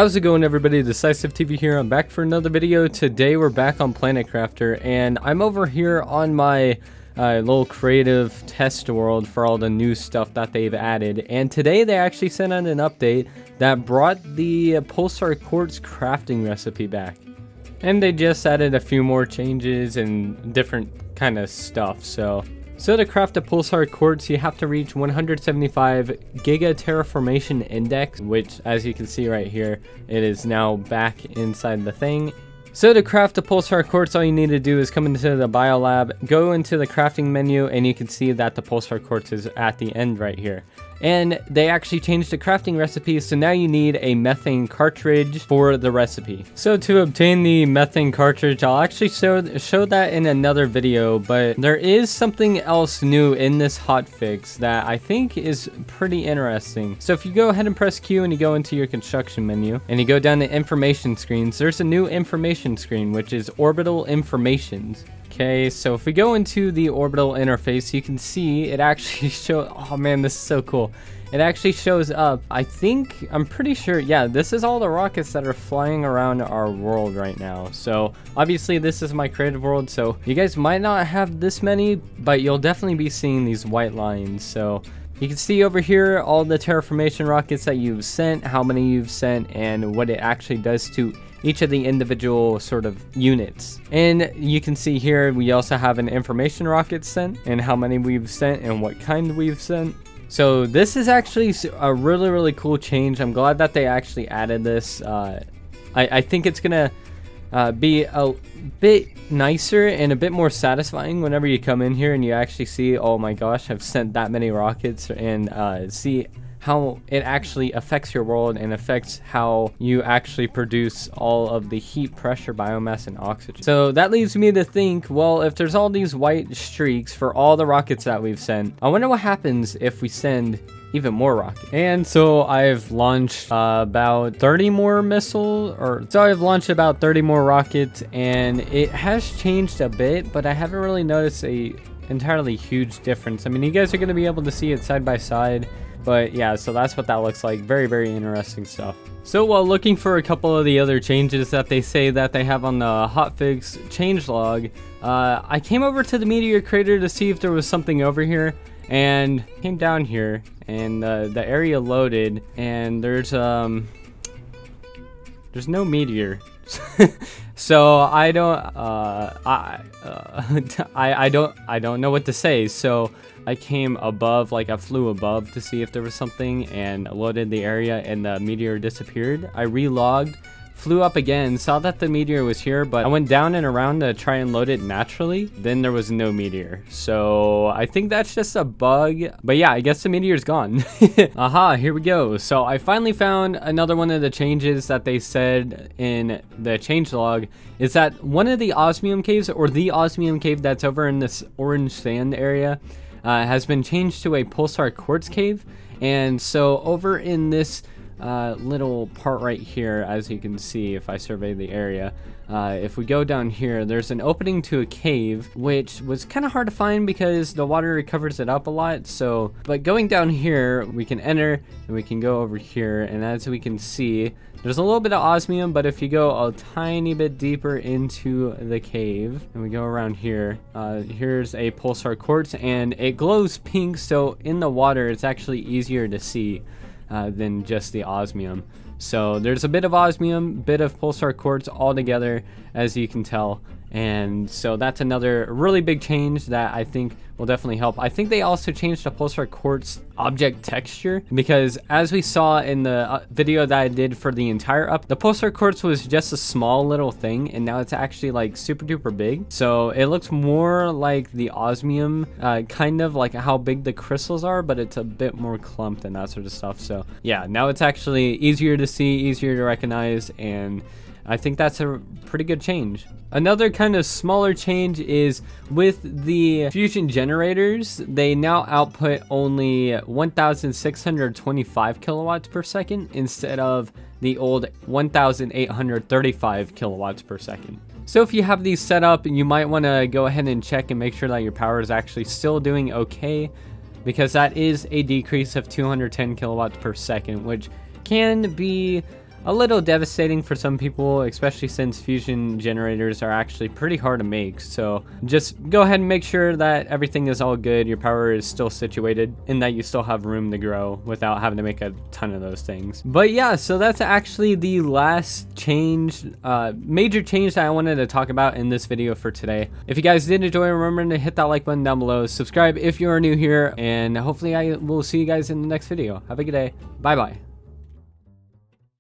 How's it going, everybody? Decisive TV here. I'm back for another video. Today we're back on Planet Crafter, and I'm over here on my little creative test world for all the new stuff that they've added. And today they actually sent out an update that brought the Pulsar Quartz crafting recipe back. And they just added a few more changes and different kind of stuff. So to craft a Pulsar Quartz, you have to reach 175 Giga Terraformation Index, which, as you can see right here, it is now back inside the thing. So to craft a Pulsar Quartz, all you need to do is come into the Biolab, go into the crafting menu, and you can see that the Pulsar Quartz is at the end right here. And they actually changed the crafting recipe, so now you need a methane cartridge for the recipe. So to obtain the methane cartridge, I'll actually show that in another video, but there is something else new in this hotfix that I think is pretty interesting. So if you go ahead and press Q and you go into your construction menu, and you go down to information screens, there's a new information screen, which is orbital informations. Okay, so if we go into the orbital interface, you can see it actually shows, oh man, this is so cool. It actually shows up, I'm pretty sure, yeah, this is all the rockets that are flying around our world right now. So obviously this is my creative world, so you guys might not have this many, but you'll definitely be seeing these white lines. So you can see over here all the terraformation rockets that you've sent, how many you've sent, and what it actually does to each of the individual sort of units. And you can see here we also have an information rocket sent and how many we've sent and what kind we've sent. So this is actually a really cool change. I'm glad that they actually added this. I think it's gonna be a bit nicer and a bit more satisfying whenever you come in here and you actually see, oh my gosh, I've sent that many rockets, and see how it actually affects your world and affects how you actually produce all of the heat, pressure, biomass, and oxygen. So that leads me to think, well, if there's all these white streaks for all the rockets that we've sent, I wonder what happens if we send even more rockets. And so I've launched about 30 more missiles, so I've launched about 30 more rockets, and it has changed a bit, but I haven't really noticed a entirely huge difference. I mean, you guys are going to be able to see it side by side. But yeah, so that's what that looks like. Very interesting stuff. So while looking for a couple of the other changes that they say that they have on the hotfix changelog, I came over to the Meteor Crater to see if there was something over here, and came down here, and the area loaded, and there's no meteor. So I don't know what to say. So I came above, like I flew above to see if there was something, and loaded the area, and the meteor disappeared. I relogged, flew up again, saw that the meteor was here, but I went down and around to try and load it naturally. Then there was no meteor. So I think that's just a bug. But yeah, I guess the meteor's gone. Aha, here we go. So I finally found another one of the changes that they said in the changelog, is that one of the osmium caves, or the osmium cave that's over in this orange sand area, has been changed to a Pulsar Quartz cave. And so over in this little part right here, as you can see if I survey the area, if we go down here, there's an opening to a cave, which was kind of hard to find because the water covers it up a lot. So, but going down here, we can enter and we can go over here, and as we can see, there's a little bit of osmium, but if you go a tiny bit deeper into the cave and we go around here, here's a Pulsar Quartz, and it glows pink, so in the water it's actually easier to see than just the osmium. So there's a bit of osmium, bit of Pulsar Quartz all together, as you can tell. And so that's another really big change that I think will definitely help. I think they also changed the Pulsar Quartz object texture, because as we saw in the video that I did for the entire the Pulsar Quartz was just a small little thing, and now it's actually like super duper big. So it looks more like the osmium, kind of like how big the crystals are, but it's a bit more clumped and that sort of stuff. So yeah, now it's actually easier to see, easier to recognize, and I think that's a pretty good change. Another kind of smaller change is with the fusion generators. They now output only 1,625 kilowatts per second instead of the old 1,835 kilowatts per second. So if you have these set up, you might want to go ahead and check and make sure that your power is actually still doing okay, because that is a decrease of 210 kilowatts per second, which can be a little devastating for some people, especially since fusion generators are actually pretty hard to make. So just go ahead and make sure that everything is all good, your power is still situated, and that you still have room to grow without having to make a ton of those things. But yeah, so that's actually the last change, major change that I wanted to talk about in this video for today. If you guys did enjoy, remember to hit that like button down below, subscribe if you are new here, and hopefully I will see you guys in the next video. Have a good day. Bye bye.